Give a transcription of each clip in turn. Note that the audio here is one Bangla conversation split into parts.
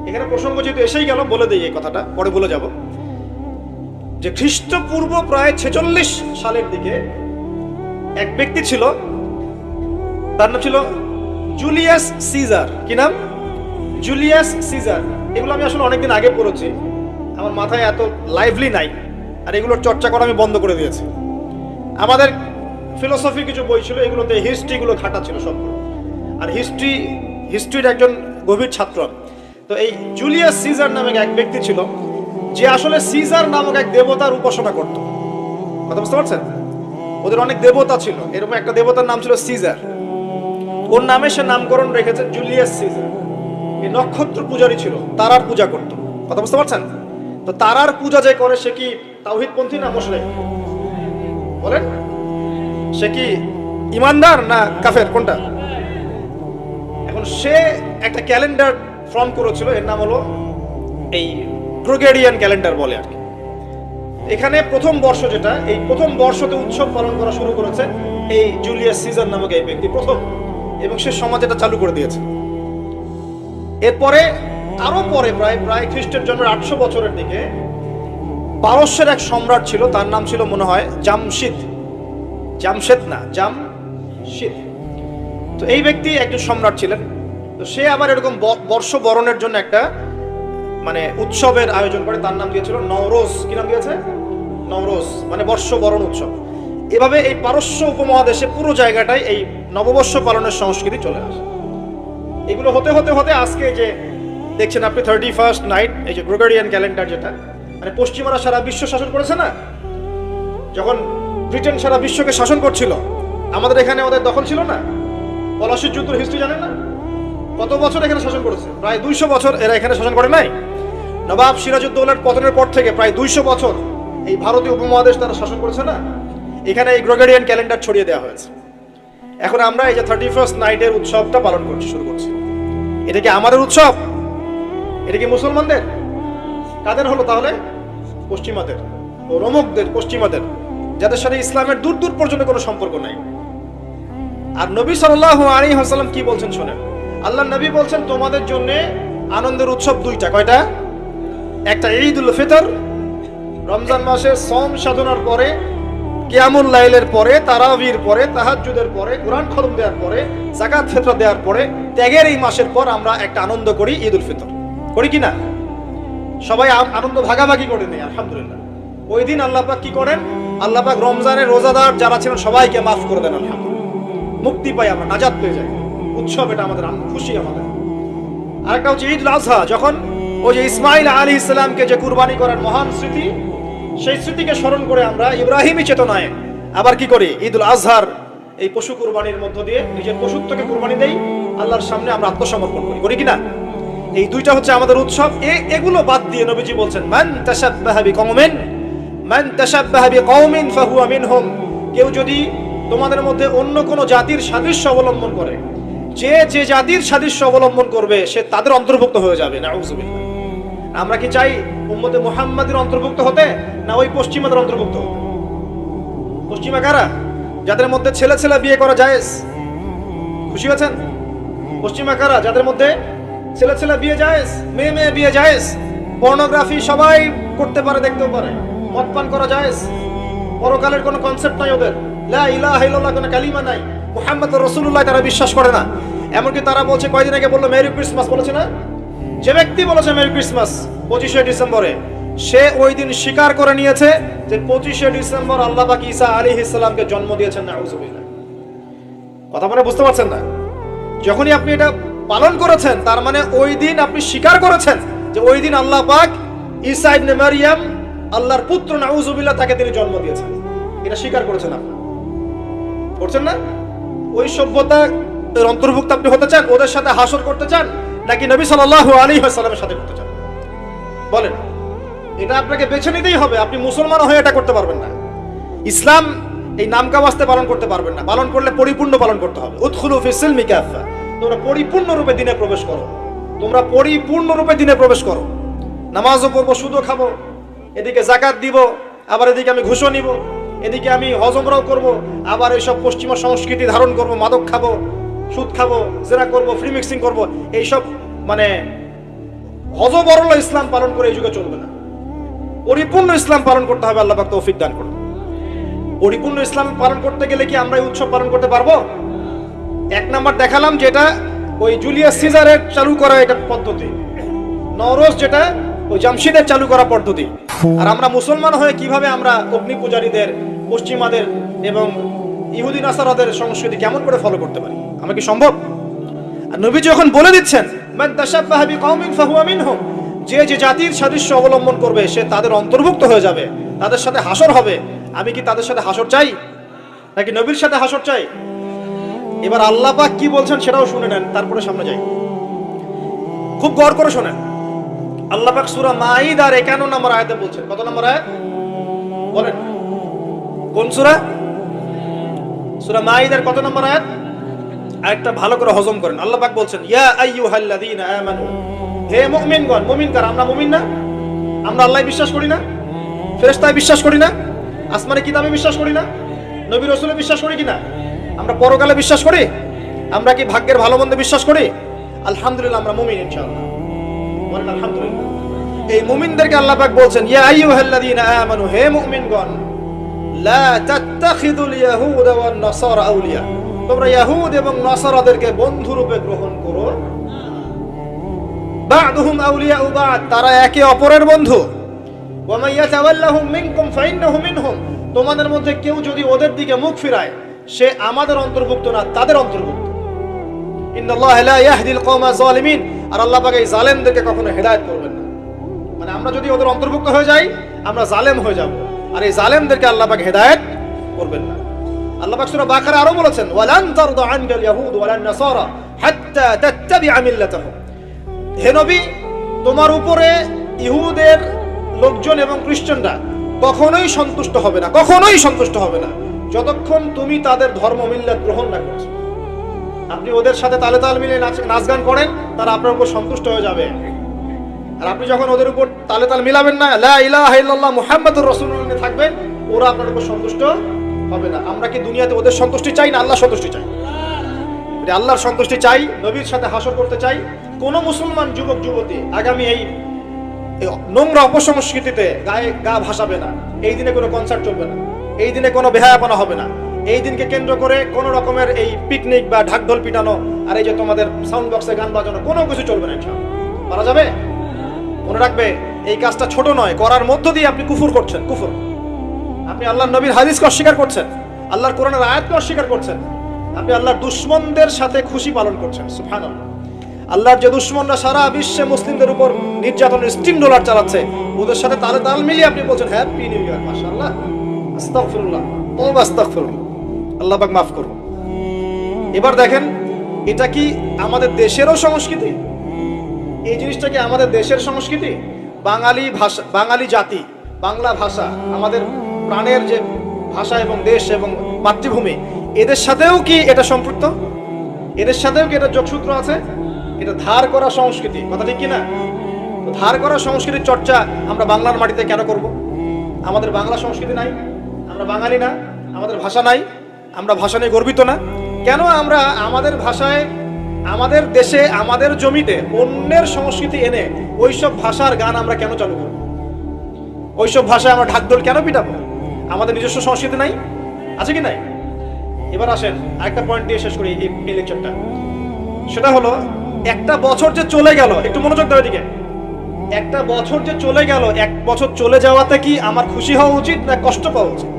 এখানে প্রসঙ্গ যেহেতু এসেই গেল, বলে দিই এই কথাটা, পরে বলে যাব যে খ্রিস্টপূর্ব প্রায় 46 সালের দিকে এক ব্যক্তি ছিল, তার নাম ছিল জুলিয়াস সিজার। কি নাম? Julius Caesar. এগুলো আমি আসলে অনেকদিন আগে পড়েছি, আমার মাথায় এত লাইভলি নাই, আর এগুলোর চর্চা করা আমি বন্ধ করে দিয়েছি। আমাদের ফিলোসফি কিছু বই ছিল, এগুলোতে হিস্ট্রিগুলো ঘাটা ছিল সব, আর হিস্ট্রির একজন গভীর ছাত্র। তো এই জুলিয়াস সিজার নামে এক ব্যক্তি ছিল, যে আসলে সিজার নামক এক দেবতার উপাসনা করত। কথা বুঝতে পারছেন? ওদের অনেক দেবতা ছিল, এরকম একটা দেবতার নাম ছিল সিজার। ওর নামে সে নামকরণ রেখেছে জুলিয়াস সিজার। এই নক্ষত্র পূজারী ছিল, তারার পূজা করত। কথা বুঝতে পারছেন? তো তারার পূজা যে করে সে কি তাওহীদপন্থী না মুশরিক? বলেন, সে কি ইমানদার না কাফের, কোনটা? এখন সে একটা ক্যালেন্ডার ফর্ম করেছিল, এর নাম হলো এই গ্রেগরিয়ান ক্যালেন্ডার বলে আর কি। এখানে প্রথম বর্ষ যেটা, এই প্রথম বর্ষতে উৎসব পালন করা শুরু করেছে এই জুলিয়াস সিজার নামক এই ব্যক্তি প্রথম, এবং সে সমাজ এটা চালু করে দিয়েছে। এরপরে আরো পরে প্রায় খ্রিস্টের জন্মের 800 বছরের দিকে পারস্যের এক সম্রাট ছিল, তার নাম ছিল মনে হয় জামশিদ। তো এই ব্যক্তি একজন সম্রাট ছিলেন। তো সে আবার এরকম বর্ষ বরণের জন্য একটা মানে উৎসবের আয়োজন করে, তার নাম দিয়েছিল নওরোজ। কি নাম দিয়েছে? নওরোজ, মানে বর্ষ বরণ উৎসব। এভাবে এই পারস্য উপমহাদেশে পুরো জায়গাটায় এই নববর্ষ পালনের সংস্কৃতি চলে আসে। এগুলো হতে হতে হতে আজকে যে দেখছেন আপনি 31st নাইট, এই যে গ্রেগরিয়ান ক্যালেন্ডার, যেটা মানে পশ্চিমারা সারা বিশ্ব শাসন করেছে না, যখন ব্রিটেন সারা বিশ্বকে শাসন করছিল, আমাদের এখানে ওদের দখল ছিল না। পলাশির যুদ্ধের হিস্ট্রি জানেন না? কত বছর এখানে শাসন করেছে? প্রায় 200 বছর এরা এখানে শাসন করে নাই। নবাব সিরাজউদ্দৌলার পতনের পর থেকে প্রায় 200 বছর এই ভারতীয় উপমহাদেশ তারা শাসন করেছে না। এখানে এই গ্রেগরিয়ান ক্যালেন্ডার ছড়িয়ে দেওয়া হয়েছে। এখন আমরা এই যে 31st নাইটের উৎসবটা পালন করছি, শুরু করছি। এটা কি আমাদের উৎসব? এটা কি মুসলমানদের? কাদের হলো তাহলে? পশ্চিমাদের, রোমকদের, পশ্চিমাদের, যাদের সাথে ইসলামের দূর দূর পর্যন্ত কোনো সম্পর্ক নাই। আর নবী সাল্লাল্লাহু আলাইহি ওয়াসাল্লাম কি বলছেন শোনেন। আল্লাহ নবী বলছেন তোমাদের জন্য আনন্দের উৎসব দুইটা। কয়টা? একটা ঈদুল ফিতর, রমজান মাসে সম সাধনার পরে, কিয়ামুল লাইলের পরে, তারাবির পরে, তাহাজ্জুদের পরে, কোরআন খতম দেওয়ার পরে, যাকাত ফিতরা দেওয়ার পরে, ত্যাগের এই মাসের পর আমরা একটা আনন্দ করি, ঈদুল ফিতর। করি কি না? সবাই আনন্দ ভাগাভাগি করে নেই, আলহামদুলিল্লাহ। ওই দিন আল্লাহ পাক কি করেন? আল্লাহ পাক রমজানের রোজাদার যারা ছিলেন সবাইকে মাফ করে দেন, আলহামদুলিল্লাহ। মুক্তি পাই আমরা, নাজাত পেয়ে যাই। উৎসব এটা আমাদের, খুশি আমাদের। আরেকটা হচ্ছে ঈদুল আজহা, যখন ওই যে ইসমাইল আলাইহিস সালামকে যে কুরবানি করার মহান স্মৃতি, সেই স্মৃতিকে স্মরণ করে আমরা ইব্রাহিমী চেতনায় আবার কি করি? ঈদুল আজহার এই পশু কুরবানির মধ্য দিয়ে নিজের পশুত্বকে কুরবানি দেই, আল্লাহর সামনে আমরা আত্মসমর্পণ করি। করি কিনা? এই দুইটা হচ্ছে আমাদের উৎসব। এগুলো বাদ দিয়ে নবীজি বলছেন মান তাশাব্বাহা বিকওমিন ফাহুয়া মিনহুম। কেউ যদি তোমাদের মধ্যে অন্য কোনো জাতির সাদৃশ্য অবলম্বন করে, যে জাতির সাদৃশ্য অবলম্বন করবে সে তাদের অন্তর্ভুক্ত হয়ে যাবে। নাউযুবিল্লাহ। আমরা কি চাই উম্মতে মুহাম্মাদের অন্তর্ভুক্ত হতে, না ওই পশ্চিমাদের অন্তর্ভুক্ত হতে? পশ্চিমা কারা? যাদের মধ্যে ছেলে ছেলে বিয়ে করা জায়েজ। খুশি হয়েছেন? পশ্চিমা কারা? যাদের মধ্যে ছেলে ছেলে বিয়ে জায়েজ, মেয়ে মেয়ে বিয়ে জায়েজ, পর্নোগ্রাফি সবাই করতে পারে, দেখতেও পারে, মদ পান করা জায়েজ, পরকালের কোনো কনসেপ্ট নাই ওদের, লা ইলাহা ইল্লাল্লাহ কোনো কালিমা নাই, মুহাম্মদুর রাসূলুল্লাহ তারা বিশ্বাস করে না। এমনকি তারা বলছে, কয়দিন আগে বললো মেরি ক্রিসমাস, বলেছে না? যে ব্যক্তি বলেছে মেরি ক্রিসমাস 25শে ডিসেম্বরে, সে ওই দিন স্বীকার করে নিয়েছে যে 25শে ডিসেম্বর আল্লাহ পাক ঈসা আলাইহিস সালামকে জন্ম দিয়েছেন। নাউযুবিল্লাহ। কথা মানে বুঝতে পারছেন না? যখনই আপনি এটা পালন করেছেন, তার মানে ওই দিন আপনি স্বীকার করেছেন যে ওই দিন আল্লাহ পাক ঈসা ইবনে মারইয়াম, আল্লাহর পুত্র, নাউযুবিল্লাহ, তাকে তিনি জন্ম দিয়েছেন। এটা স্বীকার করেছেন আপনি, করছেন না? ওই সভ্যতা অন্তর্ভুক্ত আপনি হতে চান? ওদের সাথে হাসর করতে চান, নাকি নবী সাল্লাল্লাহু আলাইহি ওয়াসাল্লামের সাথে করতে চান? বলেন। এটা আপনাকে বেছে নিতেই হবে। আপনি মুসলমান হয়ে এটা করতে পারবেন না। ইসলাম এই নামকা ওয়াস্তে পালন করতে পারবেন না। পালন করলে পরিপূর্ণ পালন করতে হবে। উদখুলু ফিস সিলমি কাফা। তোমরা পরিপূর্ণ রূপে দিনে প্রবেশ করো। তোমরা পরিপূর্ণ রূপে দিনে প্রবেশ করো। নামাজও পড়বো, সুদও খাবো, এদিকে যাকাত দিব, আবার এদিকে আমি ঘুষও নিব, এদিকে আমি হজ উমরাও করব, আবার এইসব পশ্চিমা সংস্কৃতি ধারণ করব, মাদক খাবো, সুদ খাবো, জেনা করব, ফ্রি মিক্সিং করব, এইসব মানে হযবরল ইসলাম পালন করে এই যুগে চলবে না। পরিপূর্ণ ইসলাম পালন করতে হবে, আল্লাহ পাক তৌফিক দান করুন। পরিপূর্ণ ইসলাম পালন করতে গেলে কি আমরা এই উৎসব পালন করতে পারবো? এক নাম্বার দেখালাম যেটা ওই জুলিয়াস সিজারের চালু করা এটা পদ্ধতি, নওরোজ যেটা ওই জামশিদের চালু করা পদ্ধতি। আর আমরা মুসলমান হয়ে কিভাবে আমরা অগ্নি পূজারীদের, পশ্চিমাদের এবং ইহুদি নাসারাদের সংস্কৃতি কেমন করে ফলো করতে পারি? আমরা কি সম্ভব? আর নবী যখন বলে দিচ্ছেন মান তাশাব্বাহা বিকওমিন ফাহুয়া মিনহুম, যে যে জাতির সাদৃশ্য অবলম্বন করবে সে তাদের অন্তর্ভুক্ত হয়ে যাবে, তাদের সাথে হাসর হবে। আমি কি তাদের সাথে হাসর চাই নাকি নবীর সাথে হাসর চাই? এবার আল্লাহ পাক কি বলছেন সেটাও শুনে নেন, তারপরে সামনে যাই। খুব গৌর করে শোনেন। আল্লাহ পাক সূরা মাঈদার 51 নম্বর আয়াতে বলছেন। কত নম্বর আয়াত বলেন? কোন সূরা? সূরা মাঈদার কত নম্বর আয়াত? আয়াতটা ভালো করে হজম করেন। আল্লাহ পাক বলছেন ইয়া আইয়ুহাল্লাযীনা আমানু, হে মুমিনগণ। মুমিন কারা? আমরা মুমিন না? আমরা আল্লাহ বিশ্বাস করি না? ফেরেশতায় বিশ্বাস করি না? আসমানে কিতাবে বিশ্বাস করি না? নবী রাসূলে বিশ্বাস করি কিনা? আমরা পরকালে বিশ্বাস করি? আমরা কি ভাগ্যের ভালো মন্দে বিশ্বাস করি? আলহামদুলিল্লাহ আমরা মুমিন ইনশাআল্লাহ। বলেন আলহামদুলিল্লাহ। এই মুমিনদেরকে আল্লাহ পাক বলছেন ইয়া আইয়ুহাল্লাযীনা আমানু, হে মুমিনগণ, লা তাত্তাখিযুল ইয়াহুদা ওয়ান নাসারা আউলিয়া, তোমরা ইহুদ এবং নাসারাদেরকে বন্ধু রূপে গ্রহণ করো। বা'দুহুম আউলিয়াউ বা'দ, তারা একে অপরের বন্ধু। ওয়া মান ইয়াতাওয়াল্লাহুম মিনকুম ফাইন্নাহু মিনহুম, তোমাদের মধ্যে কেউ যদি ওদের দিকে মুখ ফিরায় সে আমাদের অন্তর্ভুক্ত না, তাদের অন্তর্ভুক্ত। ইন্নাল্লাহা লা ইয়াহদিল কওমা যালিমিন, আর আল্লাহ পাক এই জালেমদেরকে কখনো হেদায়েত করবেন না। মানে আমরা যদি ওদের অন্তর্ভুক্ত হয়ে যাই আমরা জালেম হয়ে যাব, আর এই জালেমদেরকে আল্লাহ পাক হেদায়েত করবেন না। আল্লাহ পাক সূরা বাকারা আরো বলেছেন ওয়ালান তারদা আনকাল ইয়াহুদ ওয়ালান নাসারা হাত্তা তাত্তাবিআ মিল্লাতাহুম, হে নবী তোমার উপরে ইহুদের লোকজন এবং খ্রিস্টানরা কখনোই সন্তুষ্ট হবে না, কখনোই সন্তুষ্ট হবে না যতক্ষণ তুমি তাদের ধর্ম মিল্লাত গ্রহণ না করছো। আপনি ওদের সাথে তালে তাল মিলিয়ে নাচ গান করেন, তারা আপনার উপর সন্তুষ্ট হয়ে যাবে। আর আপনি যখন ওদের উপর তালে তাল মিলাবেন না, লা ইলাহা ইল্লাল্লাহ মুহাম্মাদুর রাসূলুল্লাহ থাকবেন, ওরা আপনার উপর সন্তুষ্ট হবে না। আমরা কি দুনিয়াতে ওদের সন্তুষ্টি চাই না আল্লাহর সন্তুষ্টি চাই? আল্লাহর সন্তুষ্টি চাই, নবীর সাথে হাসর করতে চাই। কোন মুসলমান যুবক যুবতী আগামী এই নোংরা অপসংস্কৃতিতে গায়ে গা ভাসাবে না। এই দিনে কোনো কনসার্ট চলবে না, এই দিনে কোনো বেহায়াপনা হবে না, এই দিনকে কেন্দ্র করে কোনো রকমের এই পিকনিক বা ঢাকঢোল পিটানো আর এই যে তোমাদের সাউন্ড বক্সে গান বাজানো কোনো কিছু চলবে না। পারা যাবে? মনে রাখবে এই কাজটা ছোট নয়, করার মধ্য দিয়ে আপনি কুফর করছেন। কুফর, আপনি আল্লাহর নবীর হাদিসকে অস্বীকার করছেন, আল্লাহর কোরআনের আয়াতকে অস্বীকার করছেন, আপনি আল্লাহর দুশমনদের সাথে খুশি পালন করছেন। সুবহানাল্লাহ। আল্লাহর যে দুশমনরা সারা বিশ্বে মুসলিমদের উপর নির্যাতনের স্টিম ডলার চালাচ্ছে, ওদের সাথে তালে তাল মিলিয়ে আপনি বলছেন হ্যাপি নিউ ইয়ার, মাশাআল্লাহ, আস্তাগফিরুল্লাহ, তওবা আস্তাগফিরুল্লাহ, আল্লাহ পাক মাফ করুন। এবার দেখেন এটা কি আমাদের দেশেরও সংস্কৃতি? এই জিনিসটা কি আমাদের দেশের সংস্কৃতি? বাঙালি ভাষা, বাঙালি জাতি, বাংলা ভাষা আমাদের প্রাণের যে ভাষা এবং দেশ এবং মাতৃভূমি, এদের সাথেও কি এটা সম্পৃক্ত? এদের সাথেও কি এটা যোগসূত্র আছে? এটা ধার করা সংস্কৃতি, কথা ঠিক কিনা? ধার করা সংস্কৃতির চর্চা আমরা বাংলার মাটিতে কেন করব? আমাদের বাংলা সংস্কৃতি নাই? আমরা বাঙালি না? আমাদের ভাষা নাই? আমরা ভাষা নিয়ে গর্বিত না? কেন আমরা আমাদের ভাষায়, আমাদের দেশে, আমাদের জমিতে অন্যের সংস্কৃতি এনে ওইসব ভাষার গান আমরা কেন চালু করব? ওইসব ভাষায় আমরা ঢাকঢোল কেন পিটাবো? আমাদের নিজস্ব সংস্কৃতি নাই? আছে কি নাই? এবার আসেন আরেকটা পয়েন্ট দিয়ে শেষ করি এই লেকচারটা। সেটা হলো একটা বছর যে চলে গেল, একটু মনোযোগ দাও এদিকে। একটা বছর যে চলে গেল, এক বছর চলে যাওয়াতে কি আমার খুশি হওয়া উচিত না কষ্ট পাওয়া উচিত?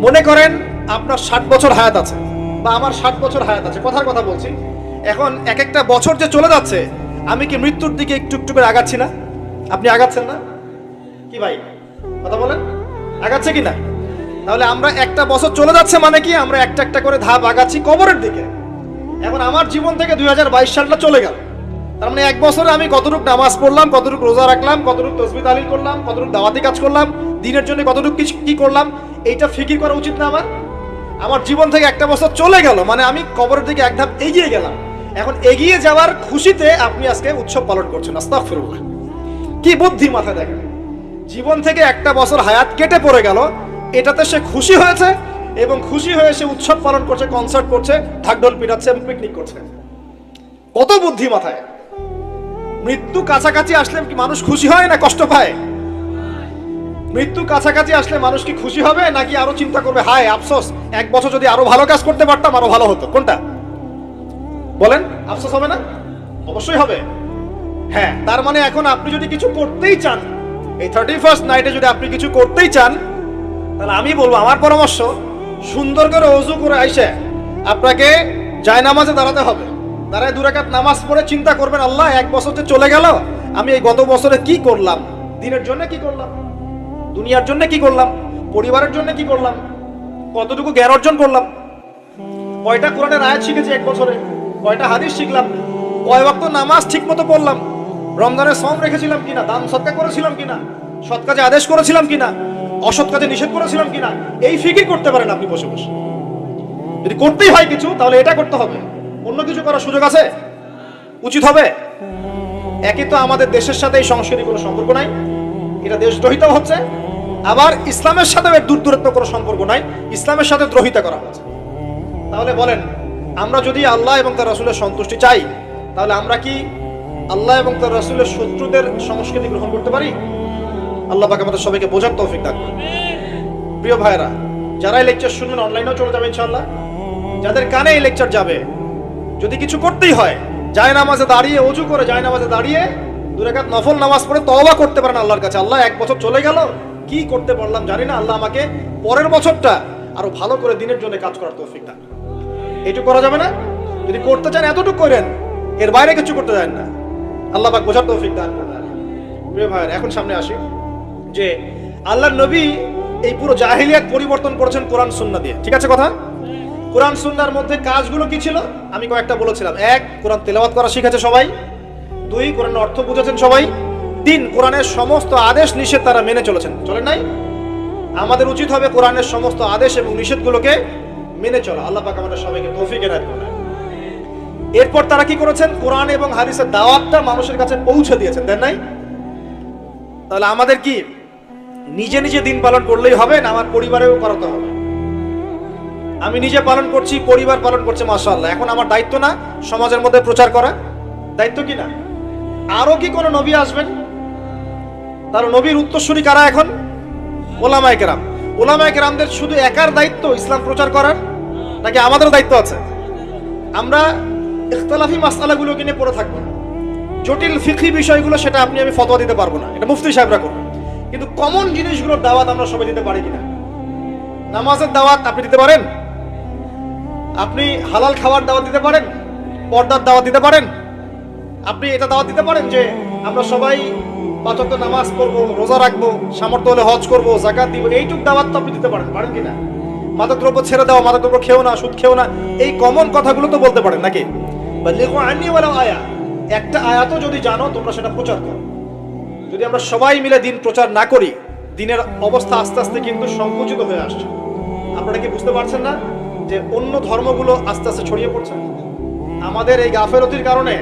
মনে করেন আপনার 60 বছর হায়াত আছে বা আমার 60 বছর হায়াত আছে, কথার কথা বলছি। এখন এক একটা বছর যে চলে যাচ্ছে, আমি কি মৃত্যুর দিকে একটু একটু করে আগাচ্ছি না? আপনি আগাচ্ছেন না কি ভাই? কথা বলেন, আগাচ্ছে কি না? তাহলে আমরা একটা বছর চলে যাচ্ছে মানে কি আমরা একটা একটা করে ধাপ আগাচ্ছি কবরের দিকে। এখন আমার জীবন থেকে 2022 সালটা চলে গেল, তার মানে এক বছরে আমি কতটুকু নামাজ পড়লাম, কতটুকু রোজা রাখলাম, কতটুকু তাসবিহ তাহলিল করলাম, কতটুকু দাওয়াতি কাজ করলাম, দিনের জন্য কতটুকু কি করলাম, এইটা ফিকির করা উচিত না আমার? আমার জীবন থেকে একটা বছর চলে গেল মানে আমি কবরের দিকে এক ধাপ এগিয়ে গেলাম। এখন এগিয়ে যাওয়ার খুশিতে আপনি আজকে উৎসব পালন করছেন। আস্তাগফিরুল্লাহ, কি বুদ্ধি মাথায় দেখেন। জীবন থেকে একটা বছর হায়াত কেটে পড়ে গেল, এটাতে সে খুশি হয়েছে এবং খুশি হয়ে সে উৎসব পালন করছে, কনসার্ট করছে, ঢাকঢোল পিটাচ্ছে এবং পিকনিক করছে। কত বুদ্ধি মাথায়! মৃত্যু কাছাকাছি আসলে কি মানুষ খুশি হয় না কষ্ট পায়? মৃত্যু কাছাকাছি আসলে মানুষ কি খুশি হবে নাকি আরো চিন্তা করবে, হায় আফসোস, 1 বছর যদি আরো ভালো কাজ করতে পারতাম আরো ভালো হতো? কোনটা বলেন? আফসোস হবে না? অবশ্যই হবে। হ্যাঁ, তার মানে এখন আপনি যদি কিছু করতেই চান, এই 31st নাইটে যদি আপনি কিছু করতেই চান, তাহলে আমি বলবো, আমার পরামর্শ, সুন্দর করে ওযু করে আইসে আপনাকে জায়নামাজে দাঁড়াতে হবে। দাঁড়ায় 2 রাকাত নামাজ পড়ে চিন্তা করবেন, আল্লাহ 1 বছর যে চলে গেল, আমি এই গত বছরে কি করলাম? দিনের জন্য কি করলাম? দুনিয়ার জন্য কি করলাম? পরিবারের জন্য কি করলাম? কতটুকু জ্ঞান অর্জন করলাম? কয়টা কোরআনের আয়াত শিখেছি 1 বছরে? কয়টা হাদিস শিখলাম? কয় ওয়াক্ত নামাজ ঠিক মতো পড়লাম? রমজানের সওম রেখেছিলাম কিনা? দান সদকা করেছিলাম কিনা? সৎ কাজে আদেশ করেছিলাম কিনা? অসৎ কাজে নিষেধ করেছিলাম কিনা? এই ফিকির করতে পারেন আপনি বসে বসে। যদি করতেই হয় কিছু, তাহলে এটা করতে হবে। অন্য কিছু করার সুযোগ আছে? উচিত হবে? একই তো আমাদের দেশের সাথে এই সংস্কৃতির কোনো সম্পর্ক নাই, এটা দেশদ্রোহিতাও হচ্ছে, আবার ইসলামের সাথে এর দূরত্ব কোনো সম্পর্ক নাই, ইসলামের সাথে দ্রোহিতা করা হচ্ছে। তাহলে বলেন, আমরা যদি আল্লাহ এবং তার রাসূলের সন্তুষ্টি চাই, তাহলে আমরা কি আল্লাহ এবং তার রাসূলের শত্রুদের সংস্কৃতি গ্রহণ করতে পারি? আল্লাহ পাক আমাদের সবাইকে বোঝার তৌফিক দান করুন। প্রিয় ভাইরা, যারা এই লেকচার শুনবেন অনলাইনেও চলে যাবে ইনশাআল্লাহ, যাদের কানে এই লেকচার যাবে, যদি কিছু করতেই হয়, জায়নামাজে দাঁড়িয়ে, ওযু করে জায়নামাজে দাঁড়িয়ে 2 রাকাত নফল নামাজ পড়ে তওবা করতে পারেন আল্লাহর কাছে, আল্লাহ 1 বছর চলে গেল, কি করতে পারলাম জানি না, আল্লাহ আমাকে পরের বছরটা আরো ভালো করে দিনের জন্য কাজ করার তৌফিক দান। এইটুকু করা যাবে না? যদি করতে চান এতটুকু করেন, এর বাইরে কিছু করতে যান না। আল্লাহ পাক বোঝার তৌফিক দান করুন। প্রিয় ভাইরা, এখন সামনে আসি যে আল্লাহর নবী এই পুরো জাহেলিয়াত পরিবর্তন করেছেন কোরআন সুন্নাহ দিয়ে। ঠিক আছে কথা? কোরআন সুন্নাহর মধ্যে কাজগুলো কি ছিল আমি কয়েকটা বলেছিলাম। 1, কোরআন তেলাওয়াত করা শিখেছে সবাই। 2, কোরআনের অর্থ বুঝেছেন সবাই। 3, কোরআনের সমস্ত আদেশ নিষেধ তারা মেনে চলেছেন। চলেন নাই? আমাদের উচিত হবে কোরআনের সমস্ত আদেশ এবং নিষেধগুলোকে মেনে চলা। আল্লাহ পাক আমাদের সবাইকে তৌফিক এনায়েত করুন। এরপর তারা কি করেছেন? কোরআন এবং হাদিসের দাওয়াতটা মানুষের কাছে পৌঁছে দিয়েছেন, দেন নাই? তাহলে আমাদের কি নিজে নিজে দিন পালন করলেই হবে না আমার পরিবারেও করাতে হবে? আমি নিজে পালন করছি, পরিবার পালন করছে, মাশাআল্লাহ, এখন আমার দায়িত্ব না সমাজের মধ্যে প্রচার করা? দায়িত্ব কি না? আরো কি কোনো নবী আসবেন? তার নবীর উত্তরসূরি কারা এখন? ওলামায়ে কেরাম। ওলামায়ে কেরামদের শুধু একার দায়িত্ব ইসলাম প্রচার করার, নাকি আমাদেরও দায়িত্ব আছে? আমরা ইখতিলাফি মাসআলাগুলোকে নিয়ে পড়ে থাকবো না, জটিল ফিকহি বিষয়গুলো সেটা আপনি আমি ফতোয়া দিতে পারবো না, এটা মুফতি সাহেবরা করবেন। কিন্তু কমন জিনিসগুলোর দাওয়াত আমরা সবাই দিতে পারি কিনা? নামাজের দাওয়াত আপনি দিতে পারেন? আপনি হালাল খাবার দাওয়াত দিতে পারেন? পর্দার দাওয়াত দিতে পারেন? আপনি এটা দাওয়াত দিতে পারেন যে আমরা সবাই 5 ওয়াক্ত নামাজ পড়বো, রোজা রাখবো, সামর্থ্য হলে হজ করবো, যাকাত দিব, এইটুক দাওয়াত তো আপনি দিতে পারেন, পারেন কিনা? মাদকদ্রব্য ছেড়ে দাও, মাদকদ্রব্য খেও না, সুদ খেও না, এই কমন কথাগুলো তো বলতে পারেন নাকি? বাল্লিগু আন্নী ওয়ালাউ আয়া, একটা আয়াতও যদি জানো তোমরা সেটা প্রচার করো। যদি আমরা সবাই মিলে দিন প্রচার না করি, দিনের অবস্থা আস্তে আস্তে কিন্তু সংকুচিত হয়ে আসছে। আপনারা কি বুঝতে পারছেন না যে অন্য ধর্মগুলো আস্তে আস্তে ছড়িয়ে পড়ছে? আমাদের এই গাফেলতির কারণে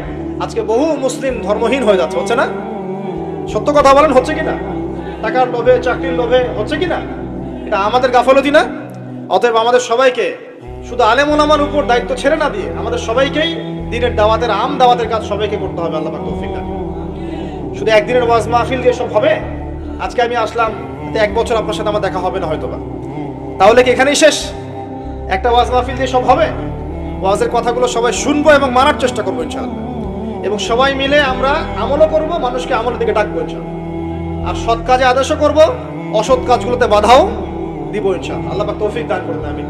আজকে বহু মুসলিম ধর্মহীন হয়ে যাচ্ছে, হচ্ছে না? সত্য কথা বলেন, হচ্ছে কিনা? টাকার লোভে, চাকরির লোভে, হচ্ছে কিনা? এটা আমাদের গাফেলতি না? অতএব আমাদের সবাইকে শুধু আলেম ওলামার উপর দায়িত্ব ছেড়ে না দিয়ে আমাদের সবাইকেই দিনের দাওয়াতের, আম দাওয়াতের কাজ সবাইকে করতে হবে। আল্লাহ পাক তৌফিক দান। শুধু একদিনের ওয়াজ মাহফিল দিয়ে সব হবে? আজকে আমি আসলাম, 1 বছর আপনার সাথে আমার দেখা হবে না হয়তোবা, তাহলে কি এখানেই শেষ? একটা ওয়াজ মাহফিল দিয়ে সব হবে? ওয়াজের কথাগুলো সবাই শুনবো এবং মানার চেষ্টা করবো ইনশাআল্লাহ, এবং সবাই মিলে আমরা আমলও করব, মানুষকে আমলের দিকে ডাকবো ইনশাআল্লাহ, আর সৎ কাজে আদেশও করব, অসৎ কাজগুলোতে বাধাও দিব ইনশাআল্লাহ। আল্লাহ পাক তৌফিক দান করুন, আমিন।